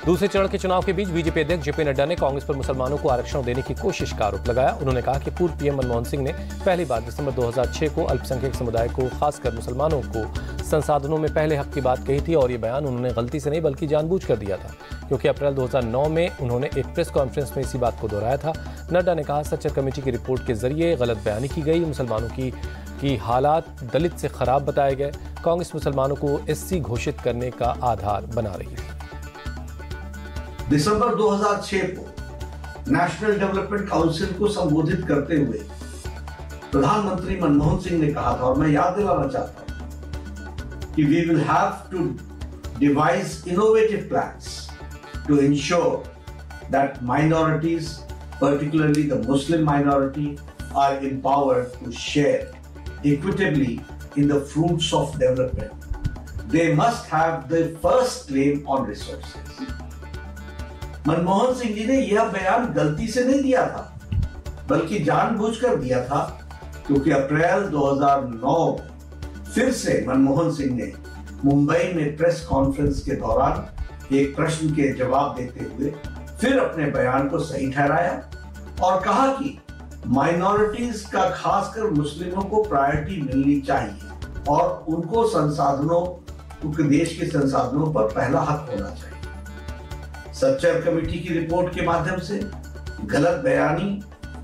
दूसरे चरण के चुनाव के बीच बीजेपी अध्यक्ष जेपी नड्डा ने कांग्रेस पर मुसलमानों को आरक्षण देने की कोशिश का आरोप लगाया। उन्होंने कहा कि पूर्व पीएम मनमोहन सिंह ने पहली बार दिसंबर 2006 को अल्पसंख्यक समुदाय को, खासकर मुसलमानों को संसाधनों में पहले हक की बात कही थी और ये बयान उन्होंने गलती से नहीं बल्कि जानबूझकर दिया था, क्योंकि अप्रैल 2009 में उन्होंने एक प्रेस कॉन्फ्रेंस में इसी बात को दोहराया था। नड्डा ने कहा, सच्चर कमेटी की रिपोर्ट के जरिए गलत बयानी की गई, मुसलमानों की हालात दलित से खराब बताए गए। कांग्रेस मुसलमानों को एससी घोषित करने का आधार बना रही है। दिसंबर 2006 को नेशनल डेवलपमेंट काउंसिल को संबोधित करते हुए प्रधानमंत्री मनमोहन सिंह ने कहा था, और मैं याद दिलाना चाहता हूं कि we will have to devise innovative plans to ensure that minorities, particularly the Muslim minority, are empowered to share equitably in the fruits of development. They must have the first claim on resources. Manmohan Singh ji ने यह बयान गलती से नहीं दिया था, बल्कि जानबूझकर दिया था, क्योंकि अप्रैल 2009 फिर से मनमोहन सिंह ने मुंबई में प्रेस कॉन्फ्रेंस के दौरान एक प्रश्न के जवाब देते हुए फिर अपने बयान को सही ठहराया और कहा कि माइनॉरिटीज का, खासकर मुस्लिमों को प्रायोरिटी मिलनी चाहिए और उनको संसाधनों, उनके देश के संसाधनों पर पहला हक होना चाहिए। सच्चर कमेटी की रिपोर्ट के माध्यम से गलत बयानी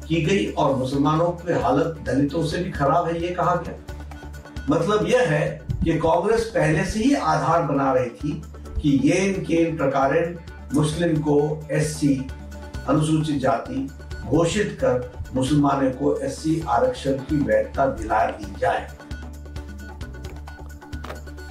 की गई और मुसलमानों की हालत दलितों से भी खराब है, ये कहा गया। मतलब यह है कि कांग्रेस पहले से ही आधार बना रही थी कि येन केन प्रकारेण मुस्लिम को एससी, अनुसूचित जाति घोषित कर मुसलमानों को एससी आरक्षण की वैधता दिला दी जाए।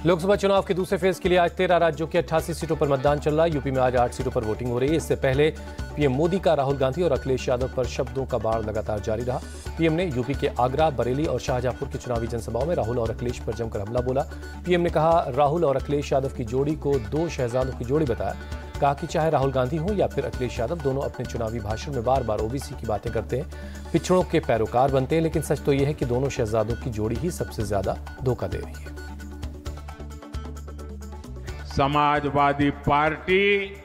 लोकसभा चुनाव के दूसरे फेज के लिए आज 13 राज्यों की 88 सीटों पर मतदान चल रहा है। यूपी में आज 8 सीटों पर वोटिंग हो रही है। इससे पहले पीएम मोदी का राहुल गांधी और अखिलेश यादव पर शब्दों का बाढ़ लगातार जारी रहा। पीएम ने यूपी के आगरा, बरेली और शाहजहांपुर की चुनावी जनसभाओं में राहुल और अखिलेश पर जमकर हमला बोला। पीएम ने कहा, राहुल और अखिलेश यादव की जोड़ी को दो शहजादों की जोड़ी बताया। कहा कि चाहे राहुल गांधी हो या फिर अखिलेश यादव, दोनों अपने चुनावी भाषण में बार बार ओबीसी की बातें करते हैं, पिछड़ों के पैरोकार बनते हैं, लेकिन सच तो यह है कि दोनों शहजादों की जोड़ी ही सबसे ज्यादा धोखा दे रही है। समाजवादी पार्टी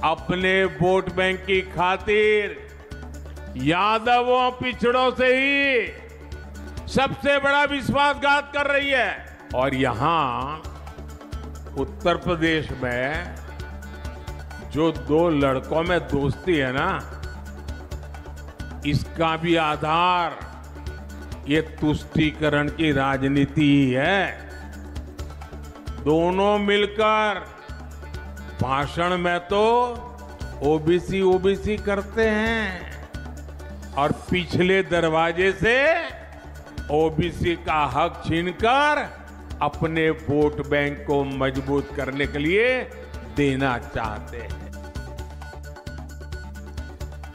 अपने वोट बैंक की खातिर यादवों, पिछड़ों से ही सबसे बड़ा विश्वासघात कर रही है। और यहां उत्तर प्रदेश में जो दो लड़कों में दोस्ती है ना, इसका भी आधार ये तुष्टीकरण की राजनीति ही है। दोनों मिलकर भाषण में तो ओबीसी करते हैं और पिछले दरवाजे से ओबीसी का हक छीनकर अपने वोट बैंक को मजबूत करने के लिए देना चाहते हैं।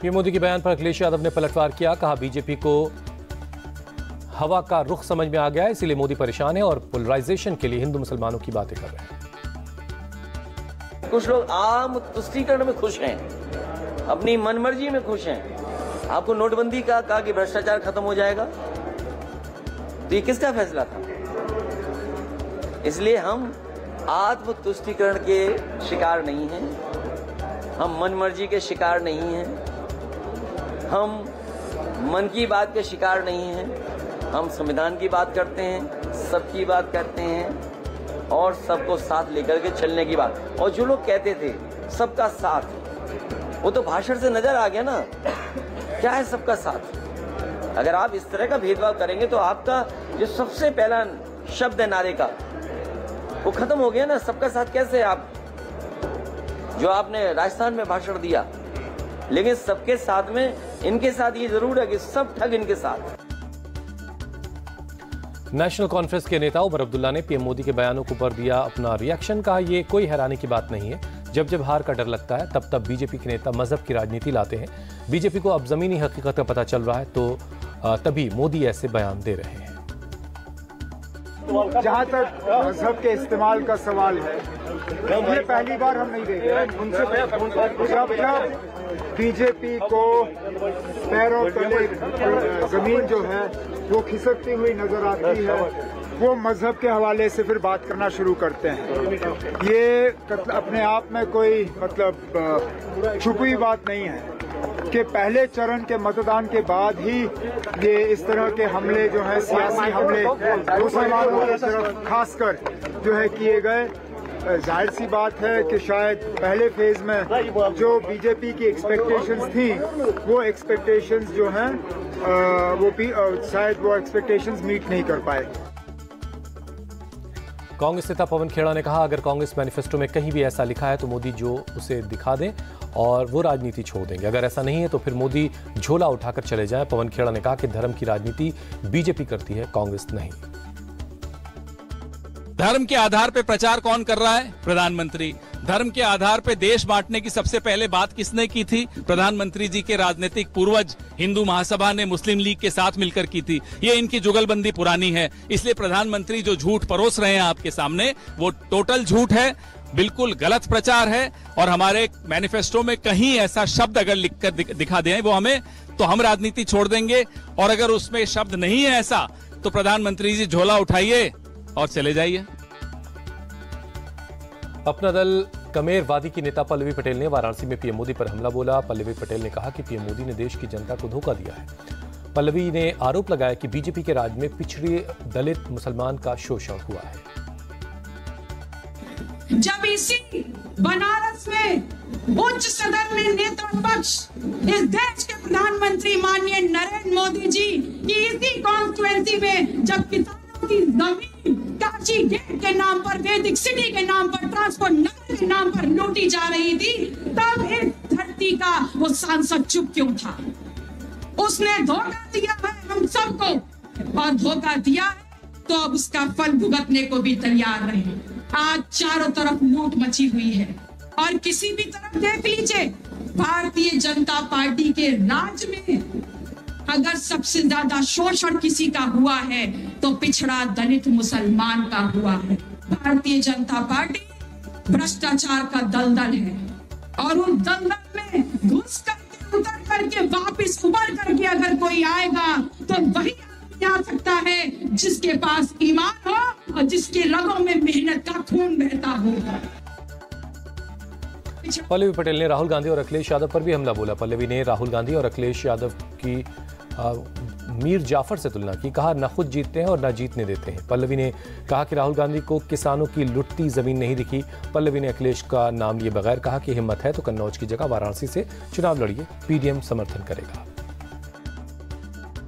पीएम मोदी के बयान पर अखिलेश यादव ने पलटवार किया। कहा, बीजेपी को हवा का रुख समझ में आ गया है, इसीलिए मोदी परेशान है और पोलराइजेशन के लिए हिंदू मुसलमानों की बातें कर रहे हैं। कुछ लोग आम तुष्टीकरण में खुश हैं, अपनी मनमर्जी में खुश हैं। आपको नोटबंदी का कहा कि भ्रष्टाचार खत्म हो जाएगा, तो ये किसका फैसला था? इसलिए हम आत्म तुष्टीकरण के शिकार नहीं हैं, हम मनमर्जी के शिकार नहीं हैं, हम मन की बात के शिकार नहीं हैं। हम संविधान की बात करते हैं, सबकी बात करते हैं और सबको साथ लेकर के चलने की बात। और जो लोग कहते थे सबका साथ, वो तो भाषण से नजर आ गया ना, क्या है सबका साथ। अगर आप इस तरह का भेदभाव करेंगे तो आपका जो सबसे पहला शब्द है नारे का, वो खत्म हो गया ना। सबका साथ कैसे आप, जो आपने राजस्थान में भाषण दिया, लेकिन सबके साथ में इनके साथ ये जरूर है कि सब ठग इनके साथ। नेशनल कॉन्फ्रेंस के नेता उमर अब्दुल्ला ने पीएम मोदी के बयानों के ऊपर दिया अपना रिएक्शन। कहा, यह कोई हैरानी की बात नहीं है। जब जब हार का डर लगता है तब तब बीजेपी के नेता मजहब की राजनीति लाते हैं। बीजेपी को अब जमीनी हकीकत का पता चल रहा है, तो तभी मोदी ऐसे बयान दे रहे हैं। जहाँ तक मजहब के इस्तेमाल का सवाल है, ये पहली बार हम नहीं देख रहे। उनसे जब बीजेपी को पैरों तले जमीन जो है वो खिसकती हुई नजर आती है, वो मजहब के हवाले से फिर बात करना शुरू करते हैं। ये अपने आप में कोई मतलब छुपी बात नहीं है कि पहले चरण के मतदान के बाद ही ये इस तरह के हमले जो है, सियासी हमले मुसलमानों की तरफ खासकर जो है किए गए। जाहिर सी बात है कि शायद पहले फेज में जो बीजेपी की एक्सपेक्टेशंस थी वो एक्सपेक्टेशंस जो हैं वो भी शायद वो एक्सपेक्टेशंस मीट नहीं कर पाए। कांग्रेस नेता पवन खेड़ा ने कहा, अगर कांग्रेस मैनिफेस्टो में कहीं भी ऐसा लिखा है तो मोदी जो उसे दिखा दें और वो राजनीति छोड़ देंगे। अगर ऐसा नहीं है तो फिर मोदी झोला उठाकर चले जाएं। पवन खेड़ा ने कहा कि धर्म की राजनीति बीजेपी करती है, कांग्रेस नहीं। धर्म के आधार पे प्रचार कौन कर रहा है? प्रधानमंत्री। धर्म के आधार पे देश बांटने की सबसे पहले बात किसने की थी? प्रधानमंत्री जी के राजनीतिक पूर्वज हिंदू महासभा ने मुस्लिम लीग के साथ मिलकर की थी। ये इनकी जुगलबंदी पुरानी है, इसलिए प्रधानमंत्री जो झूठ परोस रहे हैं आपके सामने वो टोटल झूठ है, बिल्कुल गलत प्रचार है। और हमारे मैनिफेस्टो में कहीं ऐसा शब्द अगर लिखकर दिखा दें वो हमें, तो हम राजनीति छोड़ देंगे। और अगर उसमें शब्द नहीं है ऐसा तो प्रधानमंत्री जी झोला उठाइए और चले जाइए। अपना दल कमेरवादी की नेता पल्लवी पटेल ने वाराणसी में पीएम मोदी पर हमला बोला। पल्लवी पटेल ने कहा कि पीएम मोदी ने देश की जनता को धोखा दिया है। पल्लवी ने आरोप लगाया कि बीजेपी के राज में पिछड़े दलित मुसलमान का शोषण हुआ है। जब इसी बनारस में उच्च सदन में नेता पक्ष इस देश के प्रधानमंत्री माननीय नरेंद्र मोदी जी की इसी कॉन्स्टिट्यूएंसी में जब किसानों की जमीन काशी गेट के नाम पर, वैदिक सिटी के नाम पर, ट्रांसपोर्ट नगर के नाम पर लूटी जा रही थी, तब इस धरती का वो सांसद चुप क्यों था? उसने धोखा दिया है हम सबको, और धोखा दिया है तो अब उसका फल भुगतने को भी तैयार रहे। आज चारों तरफ लूट मची हुई है और किसी भी तरफ देख लीजिए, भारतीय जनता पार्टी के राज में अगर सबसे ज्यादा शोषण किसी का हुआ है तो पिछड़ा दलित मुसलमान का हुआ है। भारतीय जनता पार्टी भ्रष्टाचार का दलदल है और उन दलदल में घुस करके, उतर करके, वापिस उबर करके अगर कोई आएगा तो वही आ सकता है जिसके पास ईमान हो और जिसके रगों में मेहनत का खून बहता हो। पल्लवी पटेल ने राहुल गांधी और अखिलेश यादव पर भी हमला बोला। पल्लवी ने राहुल गांधी और अखिलेश यादव की मीर जाफर से तुलना की। कहा, न खुद जीतते हैं और न जीतने देते हैं। पल्लवी ने कहा कि राहुल गांधी को किसानों की लुटती जमीन नहीं दिखी। पल्लवी ने अखिलेश का नाम लिए बगैर कहा कि हिम्मत है तो कन्नौज की जगह वाराणसी से चुनाव लड़िए, पीडीएम समर्थन करेगा।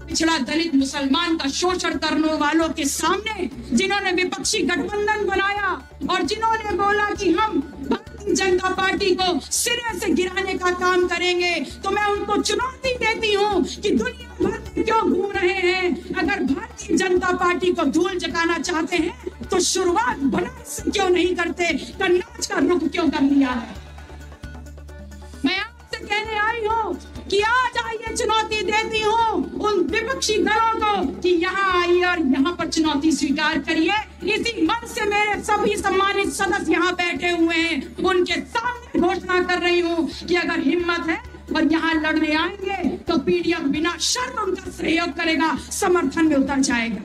पिछड़ा दलित मुसलमान का शोषण करने वालों के सामने जिन्होंने विपक्षी गठबंधन बनाया और जिन्होंने बोला कि हम भारतीय जनता पार्टी को सिरे से गिराने का काम करेंगे, तो मैं उनको चुनौती देती हूँ कि दुनिया भर में क्यों घूम रहे हैं? अगर भारतीय जनता पार्टी को धूल जगाना चाहते हैं तो शुरुआत बनारस से क्यों नहीं करते? कन्नौज का रुख क्यों कर लिया है? मैं आपसे कहने आई हूँ कि आज आइए, चुनौती देती हूँ उन विपक्षी दलों को कि यहाँ आइए और यहाँ पर चुनौती स्वीकार करिए। इसी मंच से मेरे सभी सम्मानित सदस्य यहाँ बैठे हुए हैं, उनके सामने घोषणा कर रही हूँ कि अगर हिम्मत है और यहाँ लड़ने आएंगे तो पीडीएम बिना शर्त उनका सहयोग करेगा, समर्थन में उतर जाएगा।